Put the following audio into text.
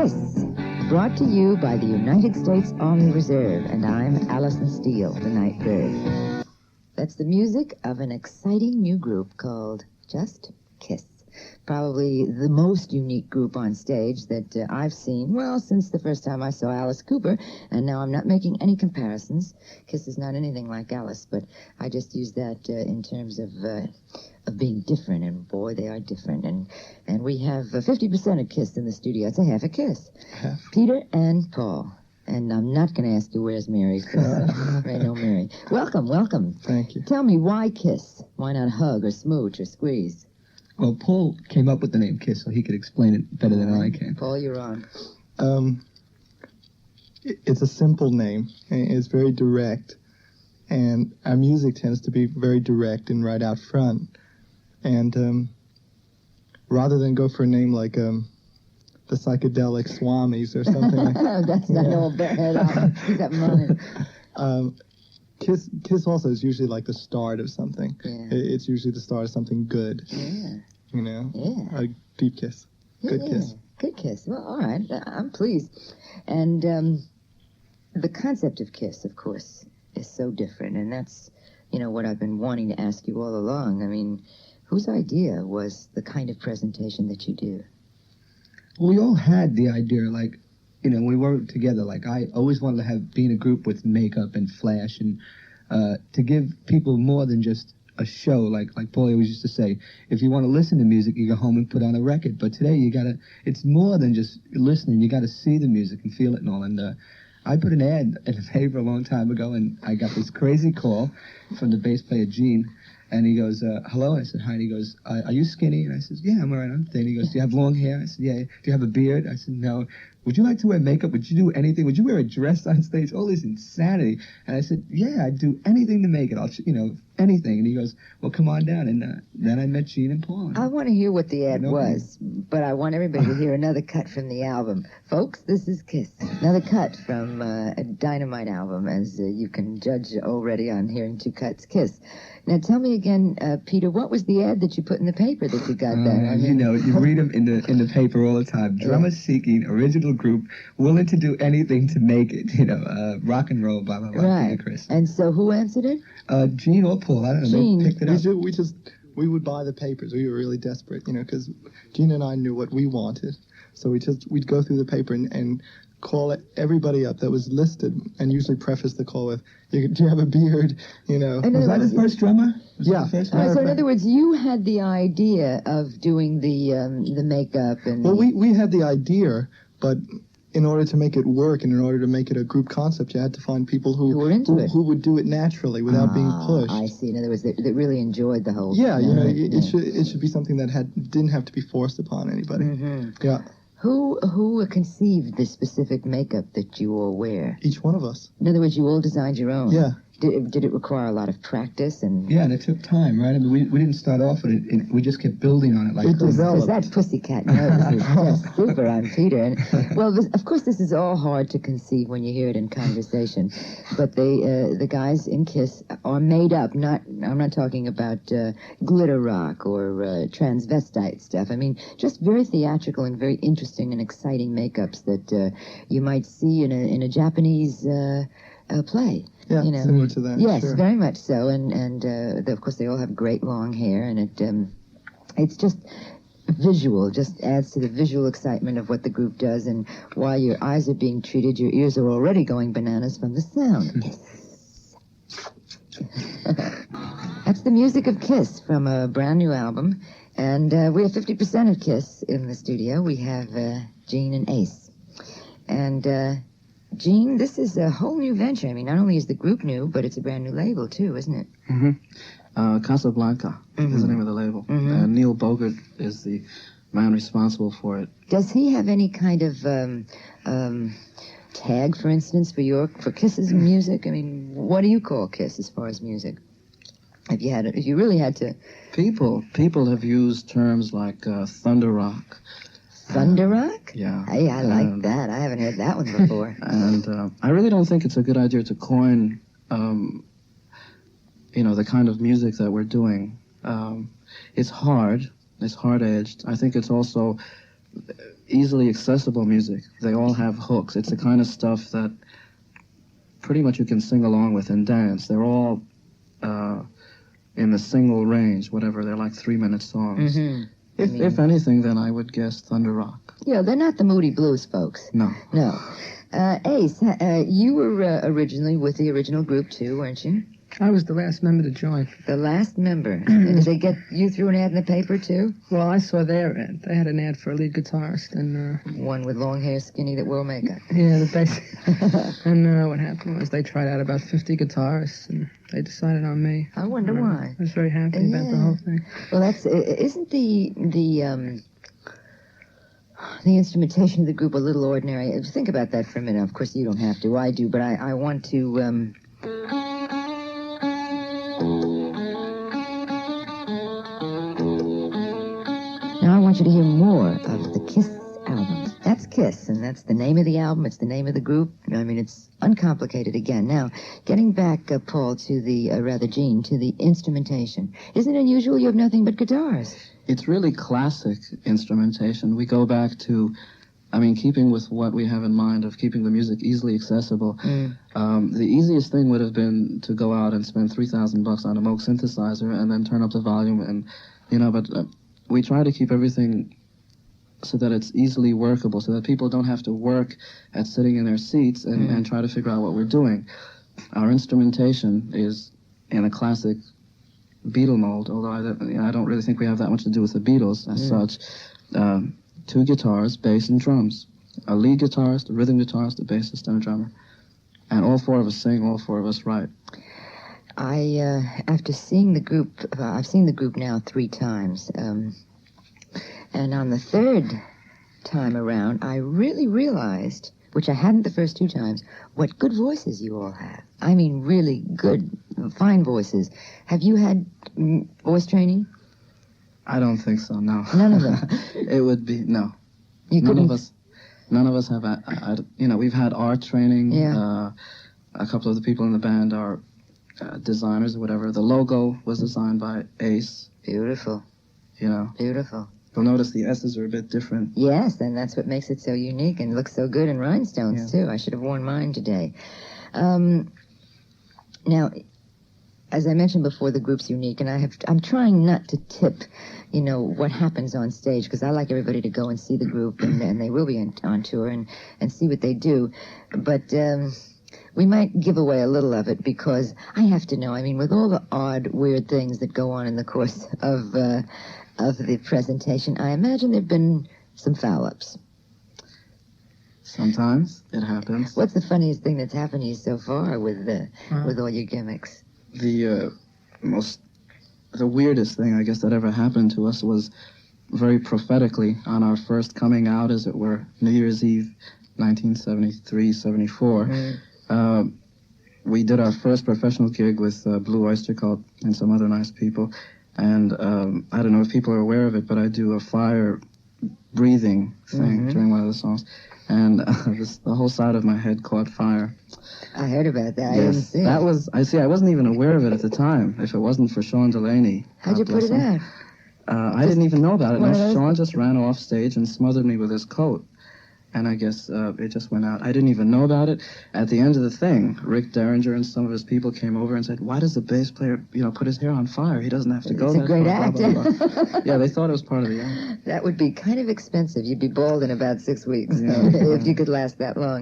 Kiss, brought to you by the United States Army Reserve, and I'm Allison Steele The Nightbird. That's the music of an exciting new group called Just Kiss. Probably the most unique group on stage that I've seen, well, since the first time I saw Alice Cooper, and now I'm not making any comparisons. Kiss is not anything like Alice, but I just use that in terms of being different, and boy, they are different. And we have 50% of Kiss in the studio. It's a half a Kiss. Peter and Paul. And I'm not going to ask you where's Mary, because there ain't no Mary. Welcome. Thank you. Tell me, why Kiss? Why not hug or smooch or squeeze? Well, Paul came up with the name Kiss, so he could explain it better than I can. Paul, you're on. It's a simple name, and it's very direct, and our music tends to be very direct and right out front. And rather than go for a name like the Psychedelic Swamis or something like that. That's not an old barehead album. Keep that in mind. Kiss also is usually like the start of something. Yeah. It's usually the start of something good. Yeah. You know? Yeah. A deep kiss. Good Yeah. kiss. Good Kiss. Well, all right. I'm pleased. And the concept of Kiss, of course, is so different. And that's, what I've been wanting to ask you all along. I mean, whose idea was the kind of presentation that you do? Well, we all had the idea, when we worked together, I always wanted to be in a group with makeup and flash, and to give people more than just a show, like Paulie always used to say, if you want to listen to music, you go home and put on a record. But today, it's more than just listening. You got to see the music and feel it and all. And I put an ad in the paper a long time ago, and I got this crazy call from the bass player, Gene. And he goes, hello. I said, hi. And he goes, are you skinny? And I said, yeah, I'm all right. I'm thin. He goes, do you have long hair? I said, yeah. Do you have a beard? I said, no. Would you like to wear makeup? Would you do anything? Would you wear a dress on stage? All this insanity. And I said, yeah, I'd do anything to make it. Anything. And he goes, well, come on down. And then I met Gene and Paul. I want to hear what the ad was, but I want everybody to hear another cut from the album. Folks, this is Kiss. Another cut from a Dynamite album, as you can judge already on hearing two cuts. Kiss. Now, tell me again, Peter, what was the ad that you put in the paper that you got there? You read them in the paper all the time. Drummer seeking, original group, willing to do anything to make it. Rock and roll, blah, blah, blah. Right. Peter, Chris. And so who answered it? Gene or Paul. I don't know. Gene. They picked it up. We would buy the papers. We were really desperate, because Gene and I knew what we wanted. So we'd go through the paper and call everybody up that was listed, and usually preface the call with, do you have a beard? Was that his first drummer? Yeah. So in other words, you had the idea of doing the makeup and... Well, we had the idea, but in order to make it work and in order to make it a group concept, you had to find people who were into it, who would do it naturally without being pushed. I see. In other words, that really enjoyed the whole... Yeah, it should be something that didn't have to be forced upon anybody. Mm-hmm. Yeah. Who conceived the specific makeup that you all wear? Each one of us. In other words, you all designed your own. Yeah. Did it require a lot of practice? Yeah, and it took time, right? I mean, we didn't start off with it. We just kept building on it like crazy. Because that pussycat nose is just super on Peter. And, well, of course, this is all hard to conceive when you hear it in conversation. But the guys in Kiss are made up. I'm not talking about glitter rock or transvestite stuff. I mean, just very theatrical and very interesting and exciting makeups that you might see in a Japanese play. Yeah, similar to that. Yes, sure. Very much so. And of course, they all have great long hair, and it's just visual, just adds to the visual excitement of what the group does. And while your eyes are being treated, your ears are already going bananas from the sound. Yes. That's the music of Kiss from a brand new album. And we have 50% of Kiss in the studio. We have Gene and Ace. And... Gene, this is a whole new venture. I mean, not only is the group new, but it's a brand new label, too, isn't it? Mm-hmm. Casablanca is the name of the label. Mm-hmm. Neil Bogart is the man responsible for it. Does he have any kind of tag, for instance, for Kiss's music? I mean, what do you call Kiss as far as music? If you really had to... People have used terms like thunder rock. Thunder rock? Yeah. Hey, I like that. I haven't heard that one before. And I really don't think it's a good idea to coin, the kind of music that we're doing. It's hard. It's hard-edged. I think it's also easily accessible music. They all have hooks. It's the kind of stuff that pretty much you can sing along with and dance. They're all in the single range, whatever. They're like 3-minute songs. Mm-hmm. If anything, then I would guess Thunder Rock. Yeah, they're not the Moody Blues folks. No. No. Ace, you were originally with the original group, too, weren't you? I was the last member to join. The last member. Did they get you through an ad in the paper, too? Well, I saw their ad. They had an ad for a lead guitarist, and One with long hair, skinny, that wore makeup. yeah, the bass. And what happened was they tried out about 50 guitarists, and they decided on me. I wonder why. I was very happy about the whole thing. Well, isn't the instrumentation of the group a little ordinary? Think about that for a minute. Of course, you don't have to. I do, but I want to. Now I want you to hear more of the Kiss album. That's Kiss, and that's the name of the album. It's the name of the group. I mean, it's uncomplicated again. Now, getting back, Paul, to Gene, to the instrumentation. Isn't it unusual you have nothing but guitars? It's really classic instrumentation. We go back to, keeping with what we have in mind of keeping the music easily accessible. The easiest thing would have been to go out and spend $3,000 on a Moog synthesizer and then turn up the volume and, but we try to keep everything so that it's easily workable, so that people don't have to work at sitting in their seats and try to figure out what we're doing. Our instrumentation is in a classic Beatle mold, although I don't really think we have that much to do with the Beatles as such. 2 guitars, bass, and drums. A lead guitarist, a rhythm guitarist, a bassist, and a drummer. And all 4 of us sing, all 4 of us write. After seeing the group, I've seen the group now 3 times. And on the 3rd time around, I really realized, which I hadn't the first 2 times, what good voices you all have. I mean, really good, fine voices. Have you had voice training? I don't think so, no. None of them? It would be, no. You None couldn't? of us have, we've had art training. Yeah. A couple of the people in the band are designers or whatever. The logo was designed by Ace. Beautiful. Beautiful. You'll notice the S's are a bit different. Yes, and that's what makes it so unique and looks so good in rhinestones, too. I should have worn mine today. Now, as I mentioned before, the group's unique, and I'm trying not to tip, what happens on stage, because I like everybody to go and see the group, and they will be on tour, and see what they do. But we might give away a little of it, because I have to know, with all the odd, weird things that go on in the course of the presentation, I imagine there have been some foul-ups. Sometimes it happens. What's the funniest thing that's happened to you so far with all your gimmicks? The weirdest thing, I guess, that ever happened to us was very prophetically on our first coming out, as it were, New Year's Eve, 1973-74. We did our first professional gig with Blue Oyster Cult and some other nice people. And I don't know if people are aware of it, but I do a fire breathing thing during one of the songs. And the whole side of my head caught fire. I heard about that. Yes, I didn't see it. I wasn't even aware of it at the time, if it wasn't for Sean Delaney. How'd you put it out? I didn't even know about it. One No, of those Sean just ran off stage and smothered me with his coat. And I guess it just went out. I didn't even know about it. At the end of the thing, Rick Derringer and some of his people came over and said, "Why does the bass player, put his hair on fire? He doesn't have to go It's that a great far." act. Blah, blah, blah. Yeah, they thought it was part of the act. That would be kind of expensive. You'd be bald in about 6 weeks Yeah. if you could last that long.